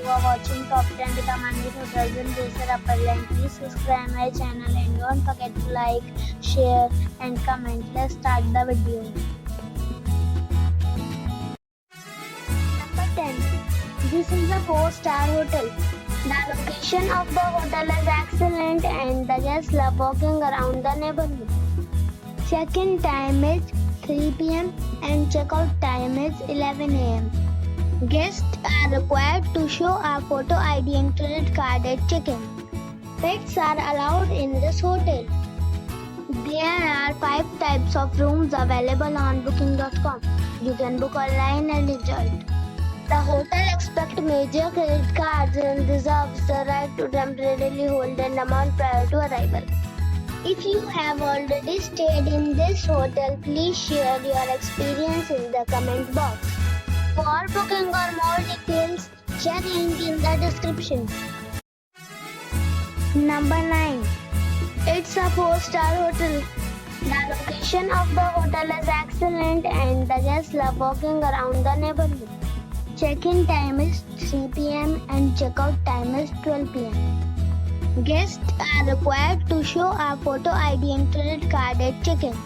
You are watching Top 10 recommended hotels in Desert Upperland. Please subscribe my channel and don't forget to like, share and comment. Let's start the video. Number 10. This is a 4-star hotel. The location of the hotel is excellent and the guests love walking around the neighborhood. Check-in time is 3 p.m. and check-out time is 11 a.m. Guests are required to show a photo ID and credit card at check-in. Pets are allowed in this hotel. There are 5 types of rooms available on booking.com. You can book online and enjoy it. The hotel accepts major credit cards and reserves the right to temporarily hold an amount prior to arrival. If you have already stayed in this hotel, please share your experience in the comment box. For booking or more details, check link in the description. Number 9. It's a 4-star hotel. The location of the hotel is excellent and the guests love walking around the neighborhood. Check-in time is 3 p.m. and check-out time is 12 p.m. Guests are required to show a photo ID and credit card at check-in.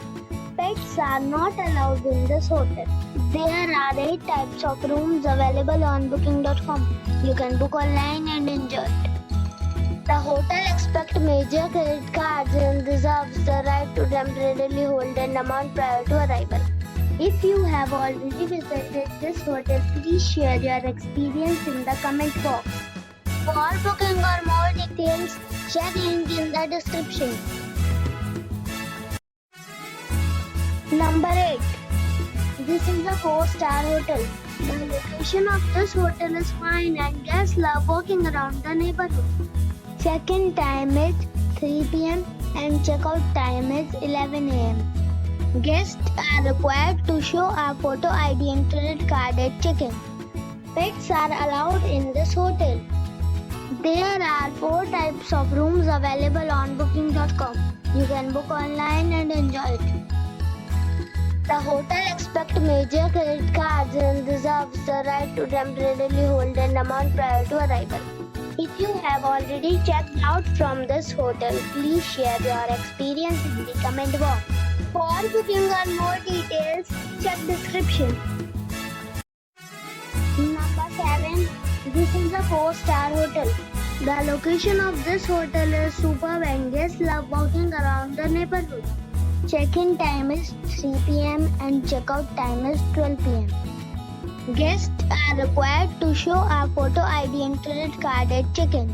Pets are not allowed in this hotel. There are 8 types of rooms available on booking.com. You can book online and enjoy it. The hotel accepts major credit cards and reserves the right to temporarily hold an amount prior to arrival. If you have already visited this hotel, please share your experience in the comment box. For booking or more details, check link in the description. Number 8. This is a 4-star hotel. The location of this hotel is fine and guests love walking around the neighborhood. Check-in time is 3 p.m. and check-out time is 11 a.m. Guests are required to show a photo ID and credit card at check-in. Pets are allowed in this hotel. There are 4 types of rooms available on booking.com. You can book online and enjoy it. The hotel accepts major credit cards and reserves the right to temporarily hold an amount prior to arrival. If you have already checked out from this hotel, please share your experience in the comment box. For booking or more details, check description. Number 7. This is a 4-star hotel. The location of this hotel is superb and guests love walking around the neighborhood. Check-in time is 3 p.m. and check-out time is 12 p.m. Guests are required to show a photo ID and credit card at check-in.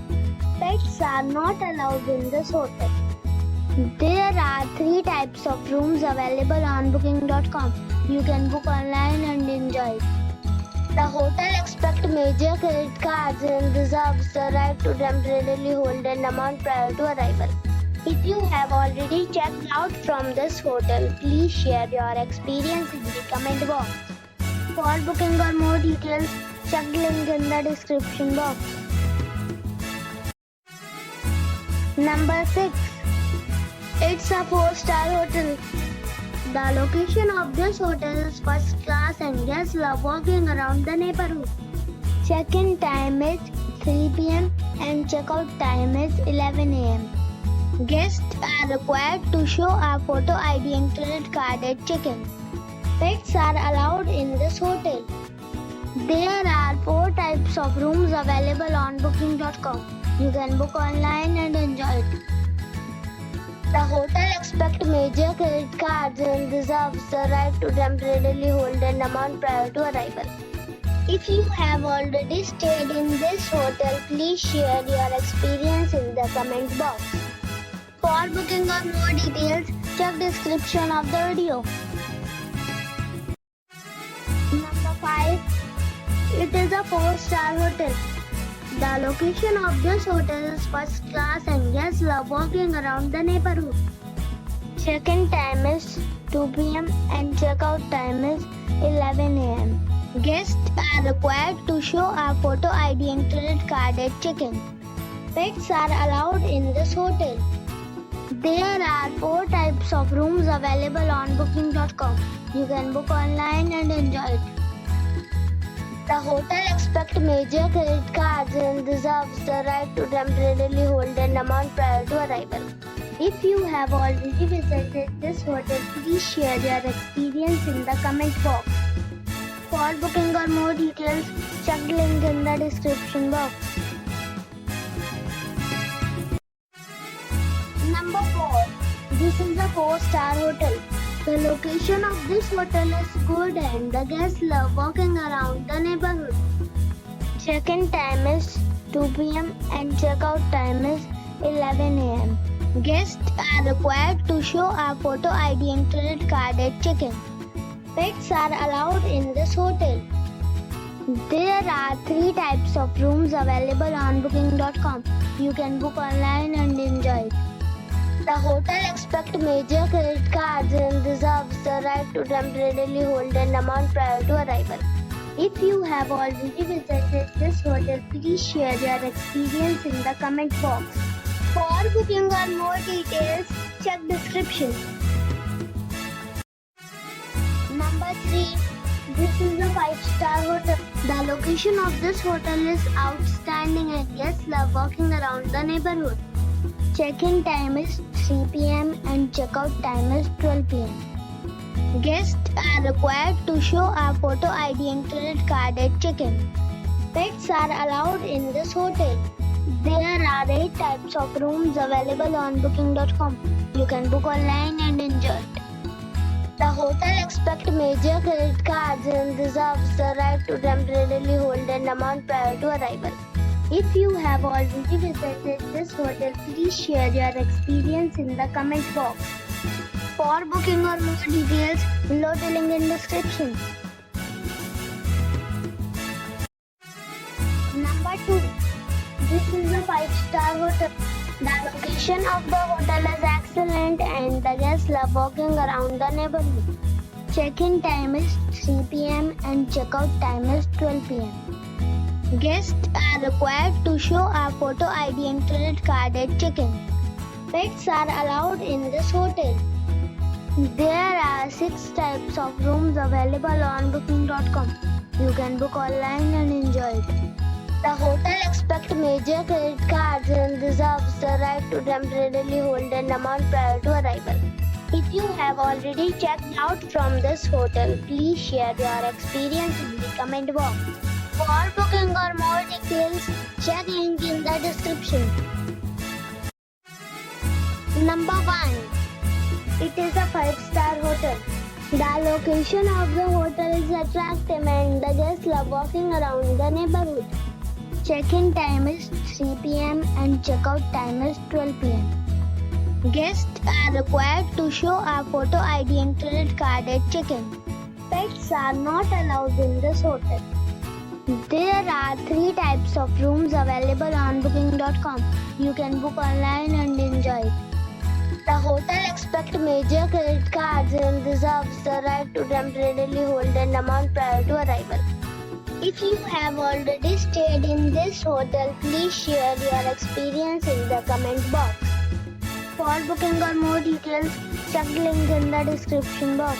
Pets are not allowed in this hotel. There are 3 types of rooms available on booking.com. You can book online and enjoy it. The hotel accepts major credit cards and reserves the right to temporarily hold an amount prior to arrival. If you have already checked out from this hotel, please share your experience in the comment box. For booking or more details, check link in the description box. Number 6. It's a 4-star hotel. The location of this hotel is first class and guests love walking around the neighborhood. Check-in time is 3 p.m. and check-out time is 11 a.m. Guests are required to show a photo ID and credit card at check-in. Pets are allowed in this hotel. There are 4 types of rooms available on booking.com. You can book online and enjoy it. The hotel accepts major credit cards and reserves the right to temporarily hold an amount prior to arrival. If you have already stayed in this hotel, please share your experience in the comment box. For booking or more details, check description of the video. Number 5. It is a 4-star hotel. The location of this hotel is first class and guests love walking around the neighborhood. Check-in time is 2 p.m. and check-out time is 11 a.m. Guests are required to show a photo ID and credit card at check-in. Pets are allowed in this hotel. There are 4 types of rooms available on booking.com. You can book online and enjoy it. The hotel expects major credit cards and reserves the right to temporarily hold an amount prior to arrival. If you have already visited this hotel, please share your experience in the comment box. For booking or more details, check the link in the description box. Number 4. This is a 4-star hotel. The location of this hotel is good and the guests love walking around the neighborhood. Check-in time is 2 p.m. and check-out time is 11 a.m. Guests are required to show a photo ID and credit card at check-in. Pets are allowed in this hotel. There are 3 types of rooms available on booking.com. You can book online and enjoy it. The hotel expects major credit cards and reserves the right to temporarily hold an amount prior to arrival. If you have already visited this hotel, please share your experience in the comment box. For booking or more details, check description. Number 3. This is a 5-star hotel. The location of this hotel is outstanding and guests love walking around the neighborhood. Check-in time is 3 p.m. and check-out time is 12 p.m. Guests are required to show a photo ID and credit card at check-in. Pets are allowed in this hotel. There are 8 types of rooms available on booking.com. You can book online and enjoy it. The hotel expects major credit cards and reserves the right to temporarily hold an amount prior to arrival. If you have already visited this hotel, please share your experience in the comment box. For booking or more details, below the link in description. Number 2. This is a 5-star hotel. The location of the hotel is excellent and the guests love walking around the neighborhood. Check-in time is 3 p.m. and check-out time is 12 p.m. Guests are required to show a photo ID and credit card at check-in. Pets are allowed in this hotel. There are 6 types of rooms available on booking.com. You can book online and enjoy it. The hotel expects major credit cards and reserves the right to temporarily hold an amount prior to arrival. If you have already checked out from this hotel, please share your experience in the comment box. For booking or more details, check link in the description. Number 1. It is a 5-star hotel. The location of the hotel is attractive and the guests love walking around the neighborhood. Check-in time is 3 p.m. and check-out time is 12 p.m. Guests are required to show a photo ID and credit card at check-in. Pets are not allowed in this hotel. There are 3 types of rooms available on booking.com. You can book online and enjoy it. The hotel expects major credit cards and reserves the right to temporarily hold an amount prior to arrival. If you have already stayed in this hotel, please share your experience in the comment box. For booking or more details, check the link in the description box.